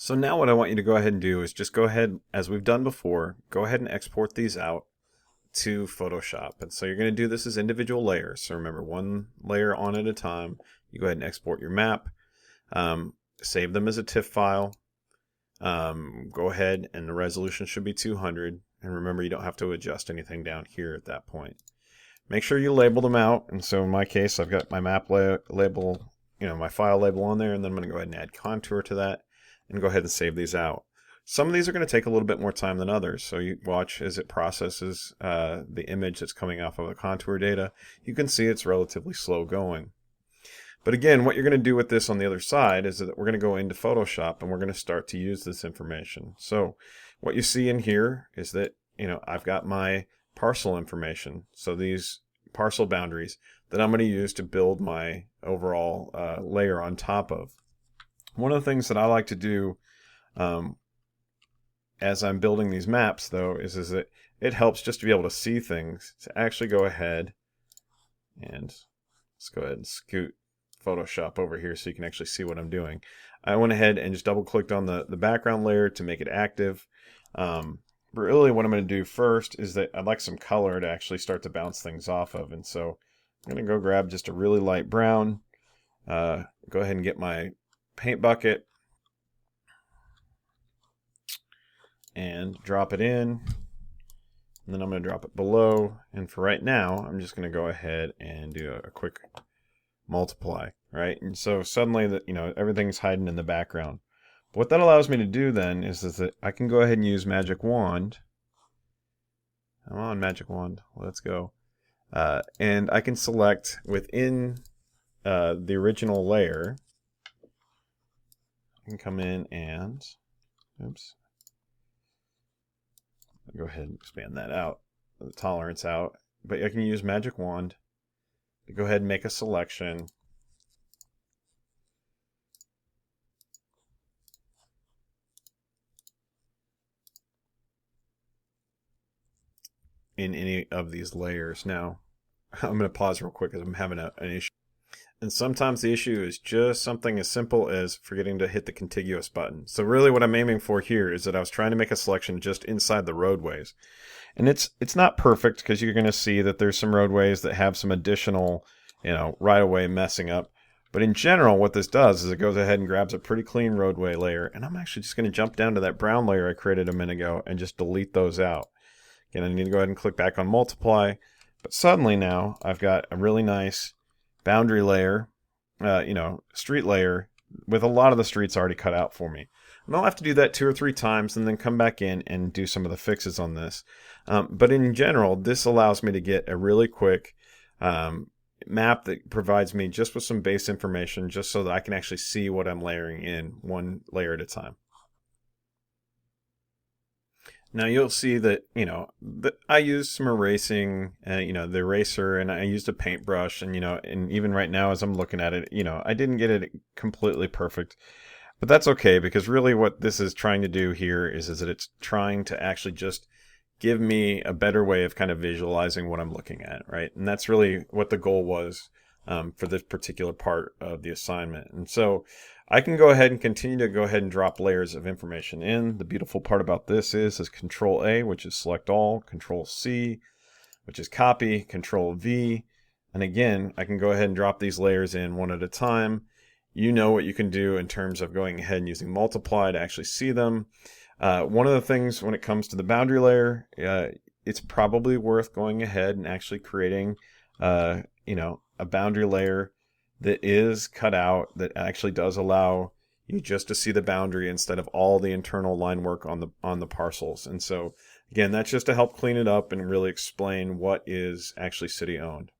So now what I want you to go ahead and do is just go ahead, as we've done before, go ahead and export these out to Photoshop. And so you're going to do this as individual layers. So remember, one layer on at a time. You go ahead and export your map, save them as a TIFF file. Go ahead and the resolution should be 200. And remember, you don't have to adjust anything down here at that point. Make sure you label them out. And so in my case, I've got my map label, my file label on there, and then I'm going to go ahead and add contour to that and go ahead and save these out. Some of these are going to take a little bit more time than others, so you watch as it processes the image that's coming off of the contour data. You can see it's relatively slow going. But again, what you're going to do with this on the other side is that we're going to go into Photoshop and we're going to start to use this information. So what you see in here is that I've got my parcel information, so these parcel boundaries that I'm going to use to build my overall layer on top of. One of the things that I like to do as I'm building these maps, though, is that it helps just to be able to see things, to actually go ahead and let's go ahead and scoot Photoshop over here so you can actually see what I'm doing. I went ahead and just double clicked on the background layer to make it active. But really what I'm going to do first is that I'd like some color to actually start to bounce things off of. And so I'm going to go grab just a really light brown, go ahead and get my paint bucket and drop it in, and then I'm going to drop it below, and for right now I'm just going to go ahead and do a quick multiply, right? And so suddenly that everything's hiding in the background. But what that allows me to do then is that I can go ahead and use Magic Wand. Come on, Magic Wand, let's go. And I can select within the original layer. I can come in and, oops, I'll go ahead and expand that out, the tolerance out. But I can use Magic Wand to go ahead and make a selection. In any of these layers. Now, I'm going to pause real quick because I'm having an issue. And sometimes the issue is just something as simple as forgetting to hit the contiguous button. So really what I'm aiming for here is that I was trying to make a selection just inside the roadways. And it's not perfect because you're going to see that there's some roadways that have some additional, right-of-way messing up. But in general, what this does is it goes ahead and grabs a pretty clean roadway layer. And I'm actually just going to jump down to that brown layer I created a minute ago and just delete those out. Again, I need to go ahead and click back on multiply. But suddenly now I've got a really nice boundary layer, street layer with a lot of the streets already cut out for me. And I'll have to do that 2 or 3 times and then come back in and do some of the fixes on this. But in general, this allows me to get a really quick map that provides me just with some base information, just so that I can actually see what I'm layering in one layer at a time. Now you'll see that, I used some erasing, the eraser, and I used a paintbrush, and, and even right now as I'm looking at it, I didn't get it completely perfect. But that's okay, because really what this is trying to do here is that it's trying to actually just give me a better way of kind of visualizing what I'm looking at, right? And that's really what the goal was for this particular part of the assignment. And so I can go ahead and continue to go ahead and drop layers of information in. The beautiful part about this is Control A, which is select all, Control C, which is copy, Control V. And again, I can go ahead and drop these layers in one at a time. You know what you can do in terms of going ahead and using multiply to actually see them. One of the things when it comes to the boundary layer, it's probably worth going ahead and actually creating, a boundary layer that is cut out, that actually does allow you just to see the boundary instead of all the internal line work on the parcels. And so again, that's just to help clean it up and really explain what is actually city owned.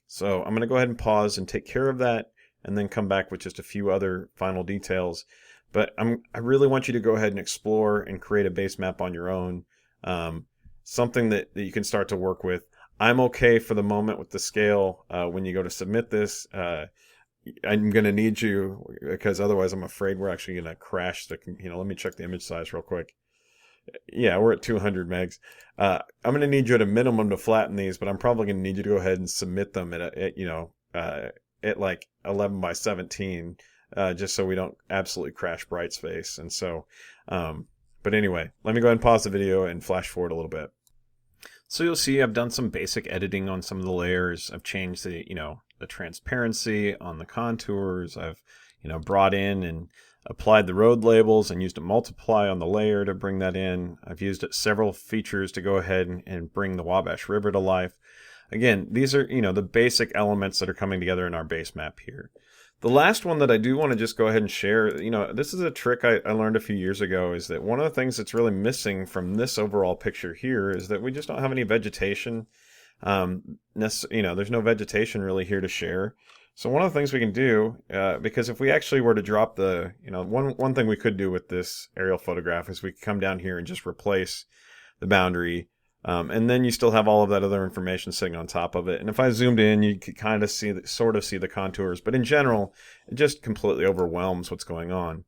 So I'm going to go ahead and pause and take care of that, and then come back with just a few other final details. But I really want you to go ahead and explore and create a base map on your own, something that you can start to work with. I'm okay for the moment with the scale. When you go to submit this, I'm going to need you, because otherwise I'm afraid we're actually going to crash the, let me check the image size real quick. Yeah, we're at 200 megs. I'm going to need you at a minimum to flatten these, but I'm probably going to need you to go ahead and submit them at like 11 by 17 just so we don't absolutely crash Brightspace. And so, but anyway, let me go ahead and pause the video and flash forward a little bit. So you'll see I've done some basic editing on some of the layers. I've changed the, the transparency on the contours. I've, brought in and applied the road labels and used a multiply on the layer to bring that in. I've used several features to go ahead and bring the Wabash River to life. Again, these are, the basic elements that are coming together in our base map here. The last one that I do want to just go ahead and share, this is a trick I learned a few years ago, is that one of the things that's really missing from this overall picture here is that we just don't have any vegetation. There's no vegetation really here to share. So one of the things we can do, because if we actually were to drop the, one thing we could do with this aerial photograph is we could come down here and just replace the boundary. And then you still have all of that other information sitting on top of it. And if I zoomed in, you could kind of see the contours. But in general, it just completely overwhelms what's going on.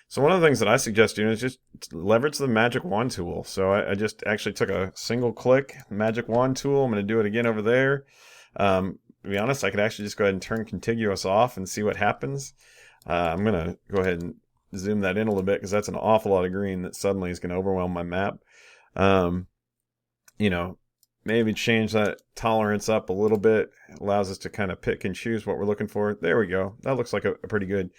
So one of the things that I suggest doing is just leverage the magic wand tool. So I just actually took a single click magic wand tool. I'm going to do it again over there. To be honest, I could actually just go ahead and turn contiguous off and see what happens. I'm going to go ahead and zoom that in a little bit because that's an awful lot of green that suddenly is going to overwhelm my map. Maybe change that tolerance up a little bit. It allows us to kind of pick and choose what we're looking for. There we go. That looks like a pretty good.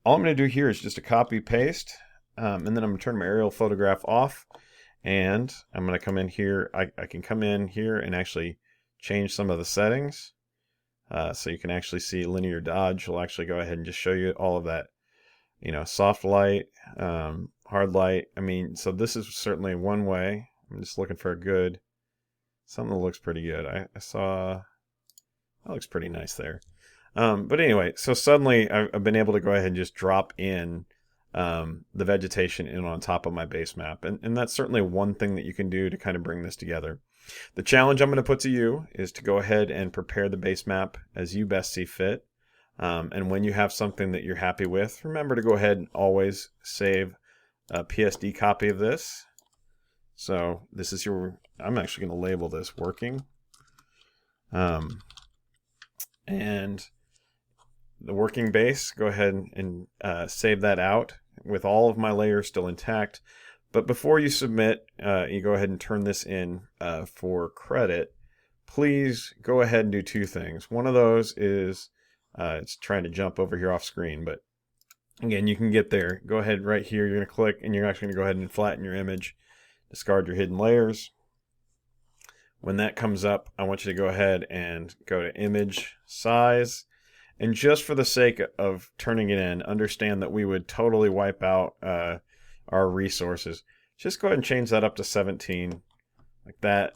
All I'm going to do here is just a copy paste, and then I'm going to turn my aerial photograph off, and I'm going to come in here. I can come in here and actually change some of the settings. So you can actually see linear dodge. Will actually go ahead and just show you all of that, soft light, hard light. So this is certainly one way. I'm just looking for something that looks pretty good. I saw, that looks pretty nice there. But anyway, so suddenly I've been able to go ahead and just drop in the vegetation in on top of my base map. And that's certainly one thing that you can do to kind of bring this together. The challenge I'm going to put to you is to go ahead and prepare the base map as you best see fit. And when you have something that you're happy with, remember to go ahead and always save a PSD copy of this. So this is I'm actually going to label this working. And the working base, go ahead and save that out with all of my layers still intact. But before you submit, you go ahead and turn this in for credit. Please go ahead and do two things. One of those is, it's trying to jump over here off screen, but again, you can get there. Go ahead right here, you're going to click, and you're actually going to go ahead and flatten your image. Discard your hidden layers. When that comes up, I want you to go ahead and go to image size. And just for the sake of turning it in, understand that we would totally wipe out our resources. Just go ahead and change that up to 17, like that.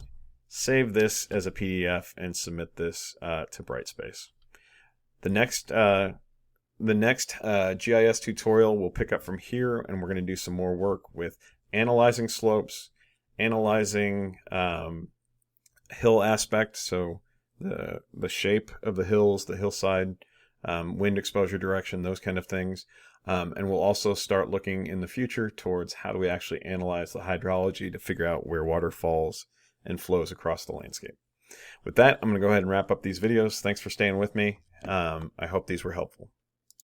Save this as a PDF and submit this to Brightspace. The next GIS tutorial will pick up from here, and we're going to do some more work with analyzing slopes, analyzing hill aspect, so the shape of the hills, the hillside, wind exposure direction, those kind of things. And we'll also start looking in the future towards how do we actually analyze the hydrology to figure out where water falls and flows across the landscape. With that, I'm going to go ahead and wrap up these videos. Thanks for staying with me. I hope these were helpful.